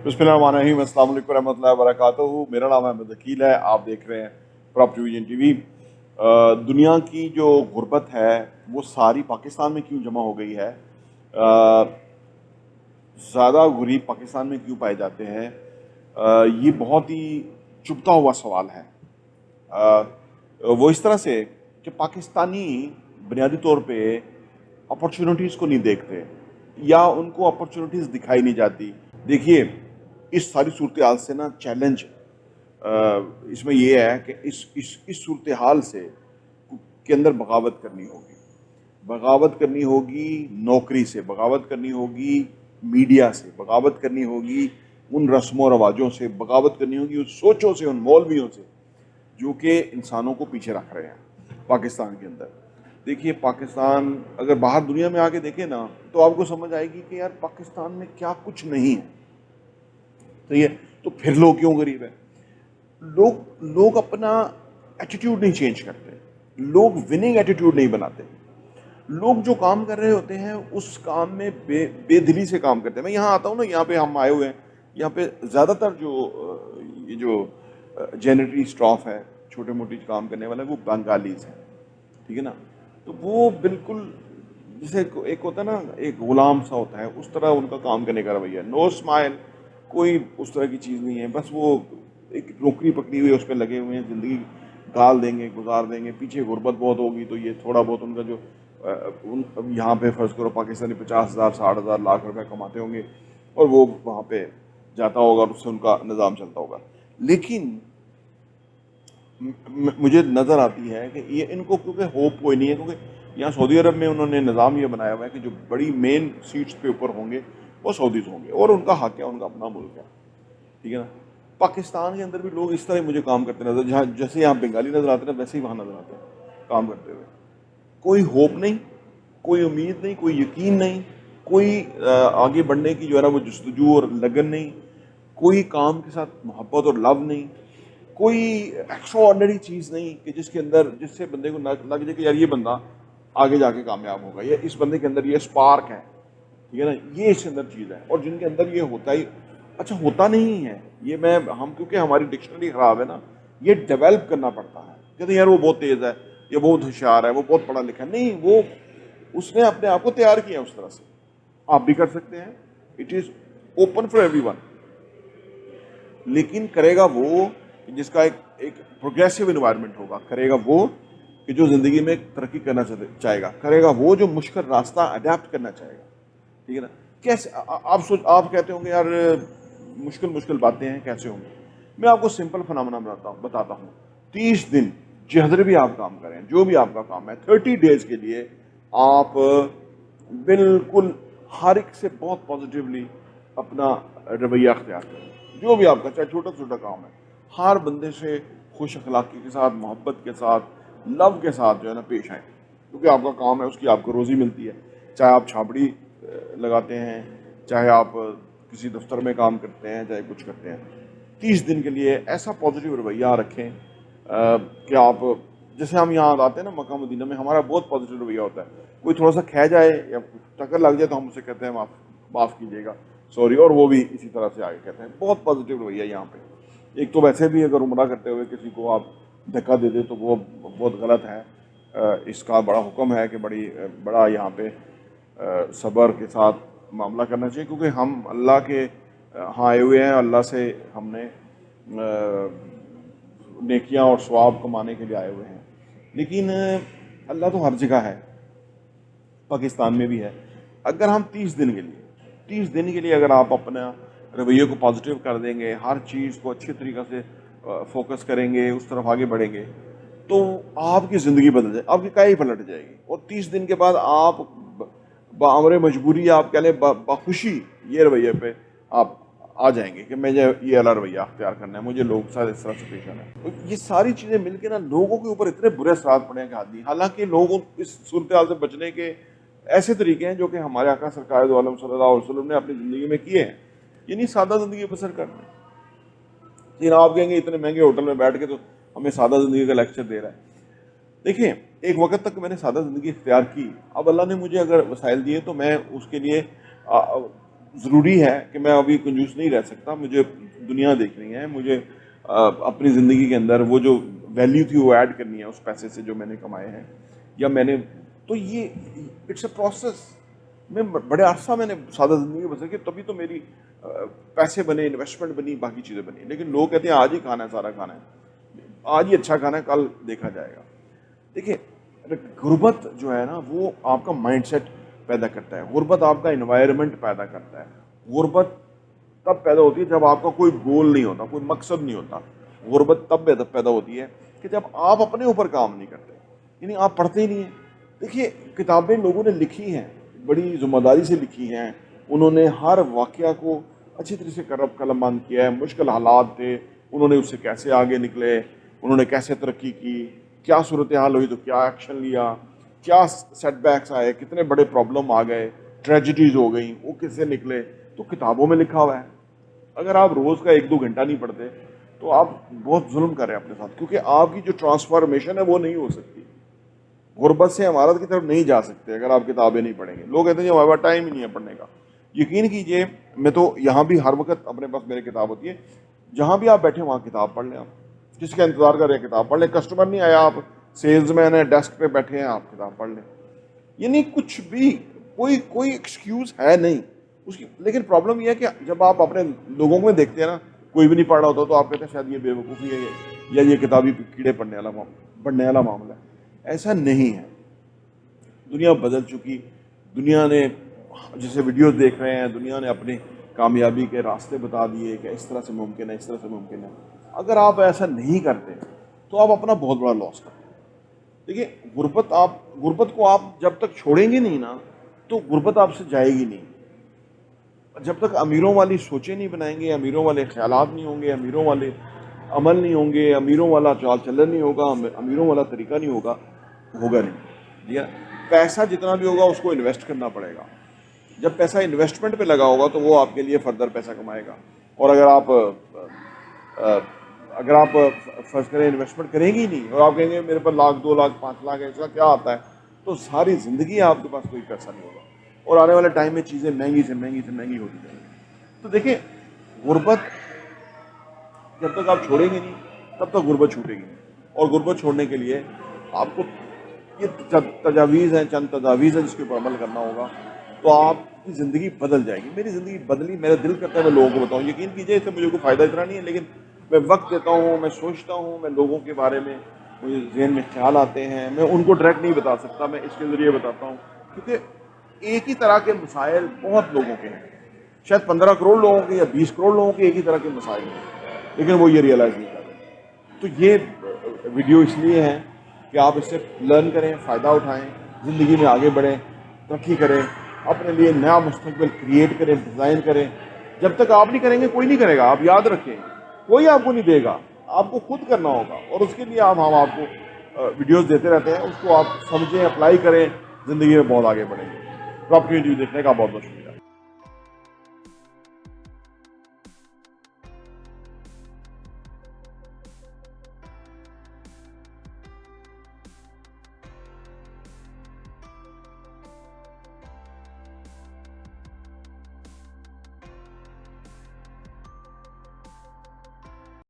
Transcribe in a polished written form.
बिस्मिल्लाहिर्रहमानिर्रहीम, अस्सलाम वालेकुम रहमतुल्लाहि व बरकातुहू। मेरा नाम अहमद अकील है। आप देख रहे हैं प्रॉपर्टी विजन टीवी। दुनिया की जो गुर्बत है वो सारी पाकिस्तान में क्यों जमा हो गई है? ज़्यादा गरीब पाकिस्तान में क्यों पाए जाते हैं? ये बहुत ही चुभता हुआ सवाल है। वो इस तरह से कि पाकिस्तानी बुनियादी तौर पे अपॉर्चुनिटीज़ को नहीं देखते या उनको अपॉर्चुनिटीज़ दिखाई नहीं जाती। देखिए, इस सारी सूरत हाल से ना चैलेंज इसमें ये है कि इस सूरत हाल से के अंदर बगावत करनी होगी। बगावत करनी होगी नौकरी से, बगावत करनी होगी मीडिया से, बगावत करनी होगी उन रस्मों रवाजों से, बगावत करनी होगी उन सोचों से, उन मौलवियों से जो कि इंसानों को पीछे रख रहे हैं पाकिस्तान के अंदर। देखिए, पाकिस्तान अगर बाहर दुनिया में आके देखें ना तो आपको समझ आएगी कि यार पाकिस्तान में क्या कुछ नहीं है। तो ये तो फिर लोग क्यों गरीब है? लोग अपना एटीट्यूड नहीं चेंज करते, लोग विनिंग एटीट्यूड नहीं बनाते। लोग जो काम कर रहे होते हैं उस काम में बेदिली से काम करते हैं। मैं यहाँ आता हूँ ना, यहाँ पे हम आए हुए हैं, यहाँ पे ज़्यादातर ये जो जेनेटरी स्टाफ है, छोटे मोटे काम करने वाले, वो बंगालीज हैं, ठीक है ना। तो वो बिल्कुल जैसे एक होता है ना, एक गुलाम सा होता है, उस तरह उनका काम करने का रवैया। नो स्माइल, कोई उस तरह की चीज़ नहीं है। बस वो एक नौकरी पकड़ी हुई है, उस पर लगे हुए हैं, ज़िंदगी गाल देंगे, गुजार देंगे। पीछे गुर्बत बहुत होगी तो ये थोड़ा बहुत उनका जो उन यहाँ पे फ़र्ज़ करो पाकिस्तानी 50,000 60,000 लाख रुपए कमाते होंगे और वो वहाँ पे जाता होगा और उससे उनका निज़ाम चलता होगा। लेकिन मुझे नज़र आती है कि ये इनको क्योंकि होप कोई नहीं है, क्योंकि यहाँ सऊदी अरब में उन्होंने निज़ाम ये बनाया हुआ है कि जो बड़ी मेन सीट्स पे ऊपर होंगे वो सऊदीज़ होंगे और उनका हक है, उनका अपना मुल्क है, ठीक है ना। पाकिस्तान के अंदर भी लोग इस तरह मुझे काम करते नजर, जहाँ जैसे यहाँ बंगाली नज़र आते हैं वैसे ही वहाँ नज़र आते हैं काम करते हुए। कोई होप नहीं, कोई उम्मीद नहीं, कोई यकीन नहीं, कोई आगे बढ़ने की जो है ना वो जस्तजू और लगन नहीं, कोई काम के साथ मोहब्बत और लव नहीं, कोई एक्स्ट्रा ऑर्डिनरी चीज़ नहीं कि जिसके अंदर जिससे बंदे को लग जाए कि यार ये बंदा आगे जाके कामयाब होगा, या इस बंदे के अंदर ये स्पार्क है, ठीक है ना, ये इसके अंदर चीज़ है। और जिनके अंदर ये होता ही अच्छा होता नहीं है, ये हम क्योंकि हमारी डिक्शनरी ख़राब है ना, ये डेवलप करना पड़ता है। कहते यार वो बहुत तेज़ है, ये बहुत होशियार है, वो बहुत पढ़ा लिखा है। नहीं, वो उसने अपने आप को तैयार किया उस तरह से। आप भी कर सकते हैं, it is open for everyone. लेकिन करेगा वो जिसका एक प्रोग्रेसिव इन्वायरमेंट होगा, करेगा वो कि जो ज़िंदगी में तरक्की करना चाहेगा, करेगा वो जो मुश्किल रास्ता अडेप्ट करना चाहेगा, ठीक है ना। कैसे आप कहते होंगे यार मुश्किल मुश्किल बातें हैं, कैसे होंगे? मैं आपको सिंपल फिनोमेना बताता हूँ। 30 दिन जिधर भी आप काम करें, जो भी आपका काम है, 30 डेज के लिए आप बिल्कुल हर एक से बहुत पॉजिटिवली अपना रवैया अख्तियार करें। जो भी आपका चाहे छोटा छोटा काम है, हर बंदे से खुश अखलाकी के साथ, मोहब्बत के साथ, लव के साथ जो है ना पेश आए, क्योंकि आपका काम है, उसकी आपको रोज़ी मिलती है। चाहे आप छाबड़ी लगाते हैं, चाहे आप किसी दफ्तर में काम करते हैं, चाहे कुछ करते हैं, 30 दिन के लिए ऐसा पॉजिटिव रवैया रखें कि आप जैसे हम यहाँ आते हैं ना मक्का मदीना में, हमारा बहुत पॉजिटिव रवैया होता है। कोई थोड़ा सा खा जाए या टक्कर लग जाए तो हम उससे कहते हैं माफ़ कीजिएगा, सॉरी, और वो भी इसी तरह से आगे कहते हैं। बहुत पॉजिटिव रवैया यहाँ पे। एक तो वैसे भी अगर उम्रा करते हुए किसी को आप धक्का दे दे तो वो बहुत गलत है। इसका बड़ा हुक्म है कि बड़ा यहाँ पे सब्र के साथ मामला करना चाहिए, क्योंकि हम अल्लाह के यहाँ आए हुए हैं, अल्लाह से हमने नेकियां और सवाब कमाने के लिए आए हुए हैं। लेकिन अल्लाह तो हर जगह है, पाकिस्तान में भी है। अगर हम 30 दिन के लिए अगर आप अपना रवैये को पॉजिटिव कर देंगे, हर चीज़ को अच्छी तरीक़े से फोकस करेंगे, उस तरफ आगे बढ़ेंगे, तो आपकी ज़िंदगी बदल जाए, आपकी काई पलट जाएगी। और 30 दिन के बाद आप बामरे मजबूरी, आप कह लें बखुशी, ये रवैये पे आप आ जाएंगे कि मुझे ये वाला रवैया अख्तियार करना है, मुझे लोग साथ इस तरह से पेश आना है। तो ये सारी चीज़ें मिलकर ना लोगों के ऊपर इतने बुरे असरार पड़े हैं कि आदमी, हालांकि लोगों इस सूरत हाल से बचने के ऐसे तरीके हैं जो कि हमारे आका सरकार दो आलम सल्लल्लाहु अलैहि वसल्लम ने अपनी ज़िंदगी में किए हैं। ये नहीं सादा ज़िंदगी बसर करना। लेकिन आप कहेंगे इतने महंगे होटल में बैठ के तो हमें सादा ज़िंदगी का लेक्चर दे रहा है। देखिए, एक वक्त तक मैंने सादा ज़िंदगी इख्तियार की, अब अल्लाह ने मुझे अगर वसाइल दिए तो मैं उसके लिए ضروری ہے کہ میں ابھی کنجوس نہیں رہ سکتا, مجھے دنیا دیکھنی ہے, مجھے اپنی زندگی کے اندر وہ جو ویلیو تھی وہ ایڈ کرنی ہے اس پیسے سے جو میں نے کمائے ہیں یا میں نے. تو یہ اٹس اے پروسیس. میں بڑے عرصہ میں نے سادہ زندگی بسر کی, تبھی تو میری پیسے بنے, انویسٹمنٹ بنی, باقی چیزیں بنی. لیکن لوگ کہتے ہیں آج ہی کھانا ہے, سارا کھانا ہے, آج ہی اچھا کھانا ہے, کل دیکھا جائے گا. دیکھیں غربت جو ہے نا وہ آپ کا مائنڈ سیٹ پیدا کرتا ہے, غربت آپ کا انوائرمنٹ پیدا کرتا ہے. غربت تب پیدا ہوتی ہے جب آپ کا کوئی گول نہیں ہوتا, کوئی مقصد نہیں ہوتا. غربت تب پیدا ہوتی ہے کہ جب آپ اپنے اوپر کام نہیں کرتے, یعنی آپ پڑھتے ہی نہیں ہیں. دیکھیے کتابیں لوگوں نے لکھی ہیں, بڑی ذمہ داری سے لکھی ہیں, انہوں نے ہر واقعہ کو اچھی طرح سے قلم بند کیا ہے. مشکل حالات تھے, انہوں نے اس سے کیسے آگے نکلے, انہوں نے کیسے ترقی کی, کیا صورتحال ہوئی تو کیا ایکشن لیا, کیا سیٹ بیکس آئے, کتنے بڑے پرابلم آ گئے, ٹریجڈیز ہو گئیں, وہ کس سے نکلے, تو کتابوں میں لکھا ہوا ہے. اگر آپ روز کا 1-2 گھنٹہ نہیں پڑھتے تو آپ بہت ظلم کر رہے ہیں اپنے ساتھ, کیونکہ آپ کی جو ٹرانسفارمیشن ہے وہ نہیں ہو سکتی. غربت سے عمارت کی طرف نہیں جا سکتے اگر آپ کتابیں نہیں پڑھیں گے. لوگ کہتے ہیں ہمارے پاس ٹائم ہی نہیں ہے پڑھنے کا. یقین کیجئے میں تو یہاں بھی ہر وقت اپنے پاس میری کتاب ہوتی ہے, جہاں بھی آپ بیٹھے وہاں کتاب پڑھ لیں. آپ کسی کا انتظار کر رہے ہیں کتاب پڑھ لیں, کسٹمر نہیں آیا, آپ سیلز مین ہیں, ڈیسک پہ بیٹھے ہیں, آپ کتاب پڑھ لیں. یعنی کچھ بھی کوئی ایکسکیوز ہے نہیں اس کی. لیکن پرابلم یہ ہے کہ جب آپ اپنے لوگوں میں دیکھتے ہیں نا کوئی بھی نہیں پڑھ رہا ہوتا تو آپ کہتے ہیں شاید یہ بے وقوفی ہے یا یہ کتابی کیڑے پڑھنے والا معاملہ ہے. ایسا نہیں ہے. دنیا بدل چکی, دنیا نے جیسے ویڈیوز دیکھ رہے ہیں, دنیا نے اپنی کامیابی کے راستے بتا دیے کہ اس طرح سے ممکن ہے, اس طرح سے ممکن ہے. اگر آپ ایسا نہیں کرتے تو آپ اپنا بہت بڑا لاس کرتے ہیں. دیکھیے غربت کو آپ جب تک چھوڑیں گے نہیں نا تو غربت آپ سے جائے گی نہیں. جب تک امیروں والی سوچیں نہیں بنائیں گے, امیروں والے خیالات نہیں ہوں گے, امیروں والے عمل نہیں ہوں گے, امیروں والا چال چلن نہیں ہوگا, امیروں والا طریقہ نہیں ہوگا نہیں. ٹھیک ہے, پیسہ جتنا بھی ہوگا اس کو انویسٹ کرنا پڑے گا. جب پیسہ انویسٹمنٹ پہ لگا ہوگا تو وہ آپ کے لیے فردر پیسہ کمائے گا. اور اگر آپ فرض کریں انویسٹمنٹ کریں گی نہیں اور آپ کہیں گے میرے پاس 1,00,000 2,00,000 5,00,000 ایسا کیا آتا ہے, تو ساری زندگی آپ کے پاس کوئی پیسہ نہیں ہوگا اور آنے والے ٹائم میں چیزیں مہنگی سے مہنگی ہوتی جائیں گی. تو دیکھیں غربت جب تک آپ چھوڑیں گے نہیں تب تک غربت چھوٹے گی نہیں. اور غربت چھوڑنے کے لیے آپ کو یہ تجاویز ہیں, چند تجاویز ہیں جس کے اوپر عمل کرنا ہوگا, تو آپ کی زندگی بدل جائے گی. میری زندگی بدلی, میرا دل کرتا ہے میں لوگوں کو بتاؤں. یقین کیجئے اس سے مجھے کوئی فائدہ اتنا نہیں ہے, لیکن میں وقت دیتا ہوں, میں سوچتا ہوں, میں لوگوں کے بارے میں مجھے ذہن میں خیال آتے ہیں, میں ان کو ڈائریکٹ نہیں بتا سکتا, میں اس کے ذریعے بتاتا ہوں. کیونکہ ایک ہی طرح کے مسائل بہت لوگوں کے ہیں, شاید 15 کروڑ لوگوں کے یا 20 کروڑ لوگوں کے ایک ہی طرح کے مسائل ہیں, لیکن وہ یہ ریئلائز نہیں کر رہے. تو یہ ویڈیو اس لیے ہے کہ آپ اس سے لرن کریں, فائدہ اٹھائیں, زندگی میں آگے بڑھیں, ترقی کریں, اپنے لیے نیا مستقبل کریٹ کریں, ڈیزائن کریں. جب تک آپ نہیں کریں گے کوئی نہیں کرے گا. آپ یاد رکھیں, کوئی آپ کو نہیں دے گا, آپ کو خود کرنا ہوگا. اور اس کے لیے ہم آپ کو ویڈیوز دیتے رہتے ہیں, اس کو آپ سمجھیں, اپلائی کریں, زندگی میں بہت آگے بڑھیں گے. تو آپ کی ویڈیو دیکھنے کا بہت بہت شکریہ.